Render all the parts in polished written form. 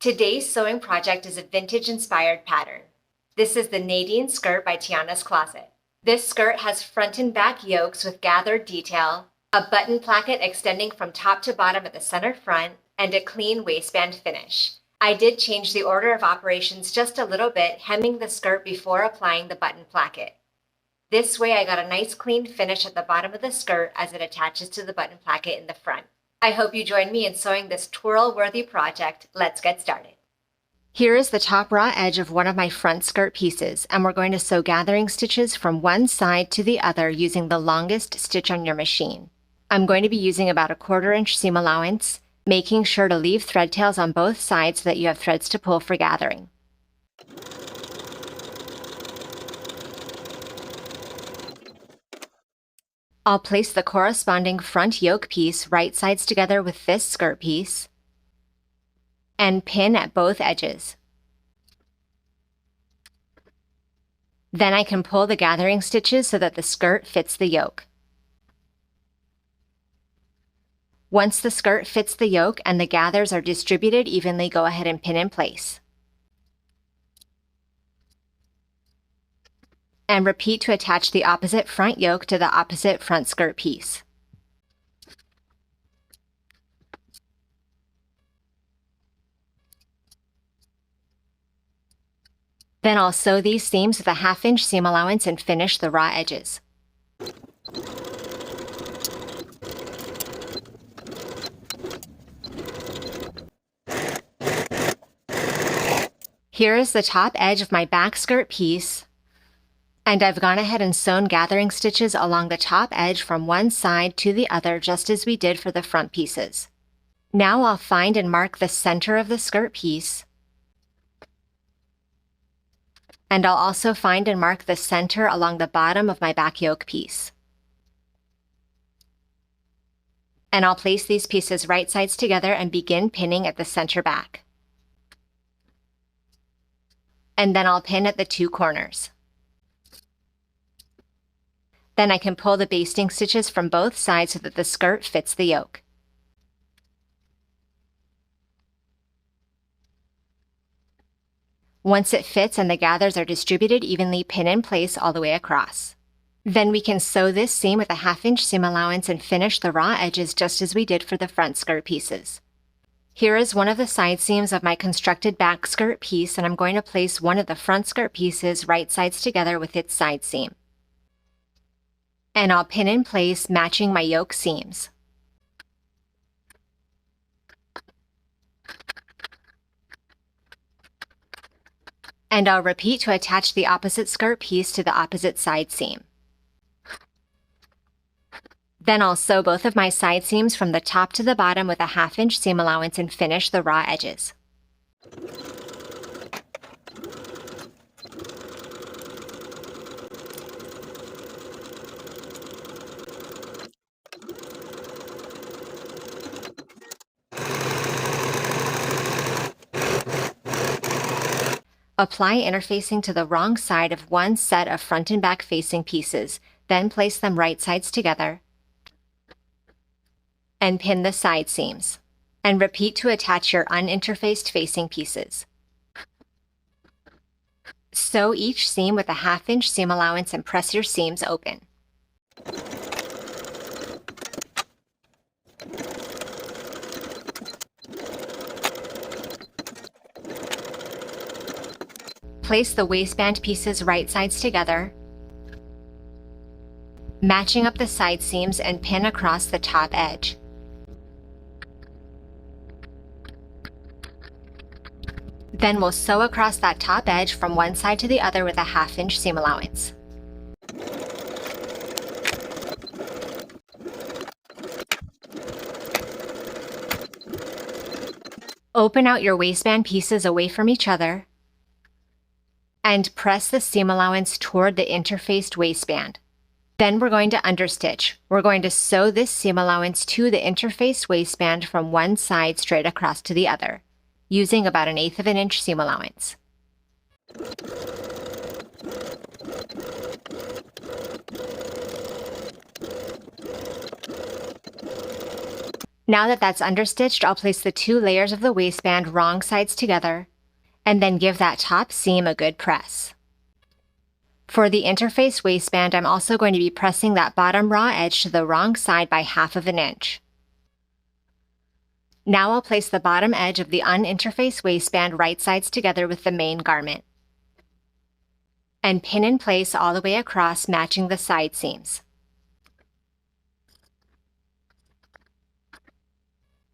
Today's sewing project is a vintage-inspired pattern. This is the Nadine skirt by Tiana's Closet. This skirt has front and back yokes with gathered detail, a button placket extending from top to bottom at the center front, and a clean waistband finish. I did change the order of operations just a little bit, hemming the skirt before applying the button placket. This way I got a nice clean finish at the bottom of the skirt as it attaches to the button placket in the front. I hope you join me in sewing this twirl-worthy project. Let's get started. Here is the top raw edge of one of my front skirt pieces, and we're going to sew gathering stitches from one side to the other using the longest stitch on your machine. I'm going to be using about a 1/4 inch seam allowance, making sure to leave thread tails on both sides so that you have threads to pull for gathering. I'll place the corresponding front yoke piece right sides together with this skirt piece and pin at both edges. Then I can pull the gathering stitches so that the skirt fits the yoke. Once the skirt fits the yoke and the gathers are distributed evenly, go ahead and pin in place. And repeat to attach the opposite front yoke to the opposite front skirt piece. Then I'll sew these seams with a 1/2 inch seam allowance and finish the raw edges. Here is the top edge of my back skirt piece, and I've gone ahead and sewn gathering stitches along the top edge from one side to the other just as we did for the front pieces. Now I'll find and mark the center of the skirt piece, and I'll also find and mark the center along the bottom of my back yoke piece. And I'll place these pieces right sides together and begin pinning at the center back. And then I'll pin at the 2 corners. Then I can pull the basting stitches from both sides so that the skirt fits the yoke. Once it fits and the gathers are distributed evenly, pin in place all the way across. Then we can sew this seam with a 1/2 inch seam allowance and finish the raw edges just as we did for the front skirt pieces. Here is one of the side seams of my constructed back skirt piece, and I'm going to place one of the front skirt pieces right sides together with its side seam. And I'll pin in place, matching my yoke seams. And I'll repeat to attach the opposite skirt piece to the opposite side seam. Then I'll sew both of my side seams from the top to the bottom with a 1/2 inch seam allowance and finish the raw edges. Apply interfacing to the wrong side of one set of front and back facing pieces, then place them right sides together and pin the side seams, and repeat to attach your uninterfaced facing pieces. Sew each seam with a 1/2 inch seam allowance and press your seams open. Place the waistband pieces right sides together, matching up the side seams, and pin across the top edge. Then we'll sew across that top edge from one side to the other with a 1/2 inch seam allowance. Open out your waistband pieces away from each other and press the seam allowance toward the interfaced waistband. Then we're going to understitch. We're going to sew this seam allowance to the interfaced waistband from one side straight across to the other, using about 1/8 of an inch seam allowance. Now that that's understitched, I'll place the 2 layers of the waistband wrong sides together, and then give that top seam a good press. For the interfaced waistband, I'm also going to be pressing that bottom raw edge to the wrong side by 1/2 inch. Now I'll place the bottom edge of the uninterfaced waistband right sides together with the main garment, and pin in place all the way across, matching the side seams.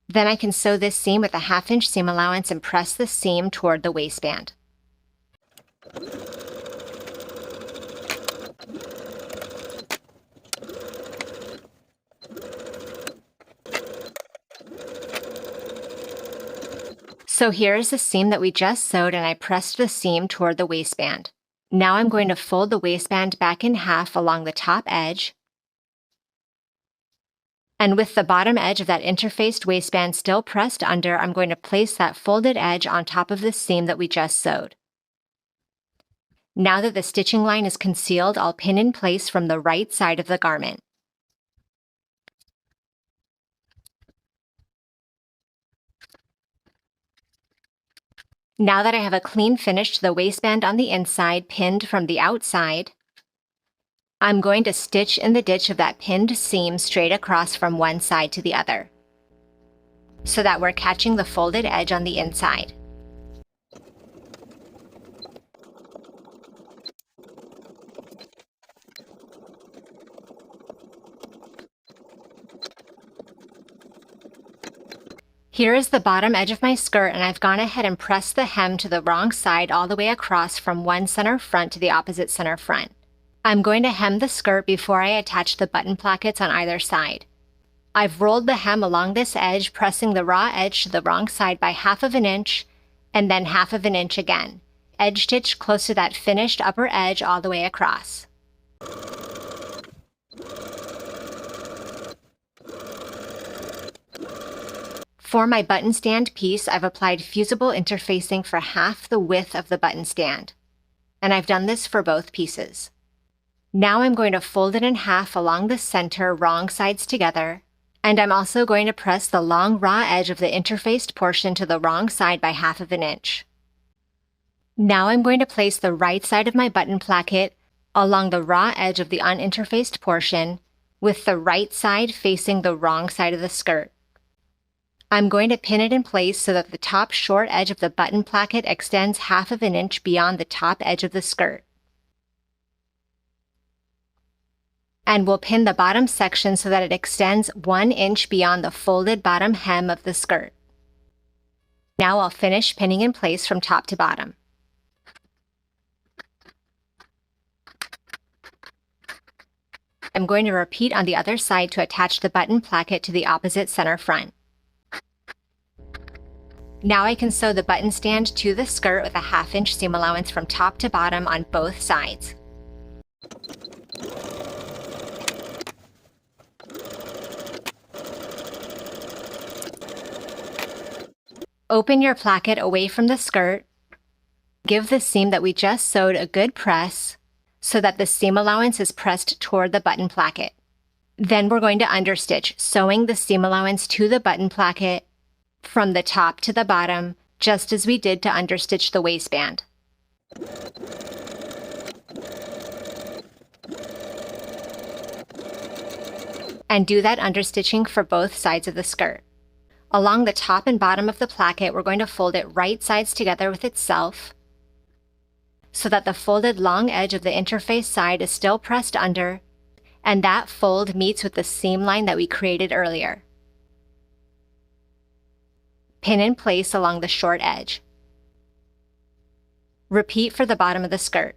Then I can sew this seam with a 1/2 inch seam allowance and press the seam toward the waistband. So here is the seam that we just sewed, and I pressed the seam toward the waistband. Now I'm going to fold the waistband back in half along the top edge, and with the bottom edge of that interfaced waistband still pressed under, I'm going to place that folded edge on top of the seam that we just sewed. Now that the stitching line is concealed, I'll pin in place from the right side of the garment. Now that I have a clean finish to the waistband on the inside, pinned from the outside, I'm going to stitch in the ditch of that pinned seam straight across from one side to the other, so that we're catching the folded edge on the inside. Here is the bottom edge of my skirt, and I've gone ahead and pressed the hem to the wrong side all the way across from one center front to the opposite center front. I'm going to hem the skirt before I attach the button plackets on either side. I've rolled the hem along this edge, pressing the raw edge to the wrong side by 1/2 inch, and then 1/2 inch again, edge stitched close to that finished upper edge all the way across. For my button stand piece, I've applied fusible interfacing for 1/2 the width of the button stand, and I've done this for both pieces. Now I'm going to fold it in half along the center, wrong sides together, and I'm also going to press the long raw edge of the interfaced portion to the wrong side by 1/2 inch. Now I'm going to place the right side of my button placket along the raw edge of the uninterfaced portion, with the right side facing the wrong side of the skirt. I'm going to pin it in place so that the top short edge of the button placket extends 1/2 inch beyond the top edge of the skirt. And we'll pin the bottom section so that it extends 1 inch beyond the folded bottom hem of the skirt. Now I'll finish pinning in place from top to bottom. I'm going to repeat on the other side to attach the button placket to the opposite center front. Now I can sew the button stand to the skirt with a 1/2 inch seam allowance from top to bottom on both sides. Open your placket away from the skirt. Give the seam that we just sewed a good press so that the seam allowance is pressed toward the button placket. Then we're going to understitch, sewing the seam allowance to the button placket from the top to the bottom, just as we did to understitch the waistband. And do that understitching for both sides of the skirt. Along the top and bottom of the placket, we're going to fold it right sides together with itself, so that the folded long edge of the interface side is still pressed under, and that fold meets with the seam line that we created earlier. Pin in place along the short edge. Repeat for the bottom of the skirt.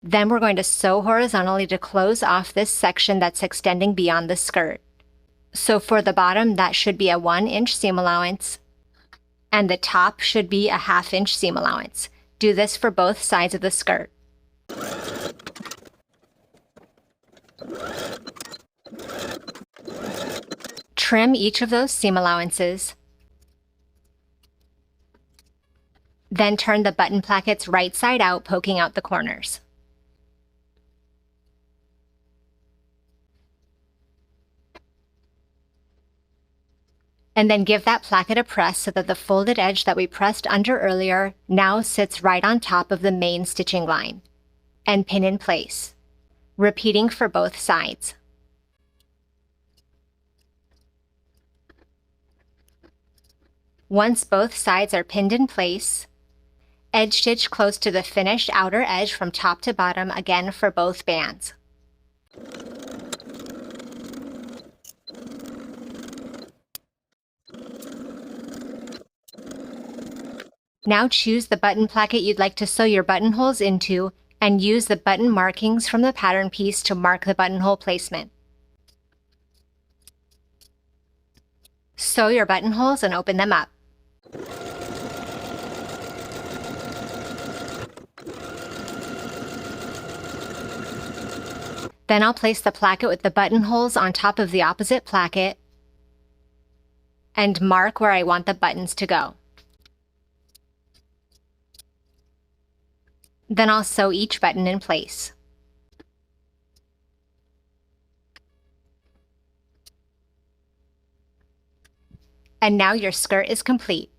Then we're going to sew horizontally to close off this section that's extending beyond the skirt. So for the bottom, that should be a 1 inch seam allowance, and the top should be a 1/2 inch seam allowance. Do this for both sides of the skirt. Trim each of those seam allowances. Then turn the button plackets right side out, poking out the corners. And then give that placket a press so that the folded edge that we pressed under earlier now sits right on top of the main stitching line. And pin in place, repeating for both sides. Once both sides are pinned in place, edge stitch close to the finished outer edge from top to bottom again for both bands. Now choose the button placket you'd like to sew your buttonholes into and use the button markings from the pattern piece to mark the buttonhole placement. Sew your buttonholes and open them up. Then I'll place the placket with the buttonholes on top of the opposite placket and mark where I want the buttons to go. Then I'll sew each button in place. And now your skirt is complete.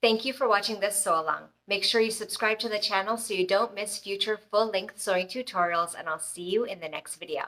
Thank you for watching this sew along. Make sure you subscribe to the channel so you don't miss future full-length sewing tutorials, and I'll see you in the next video.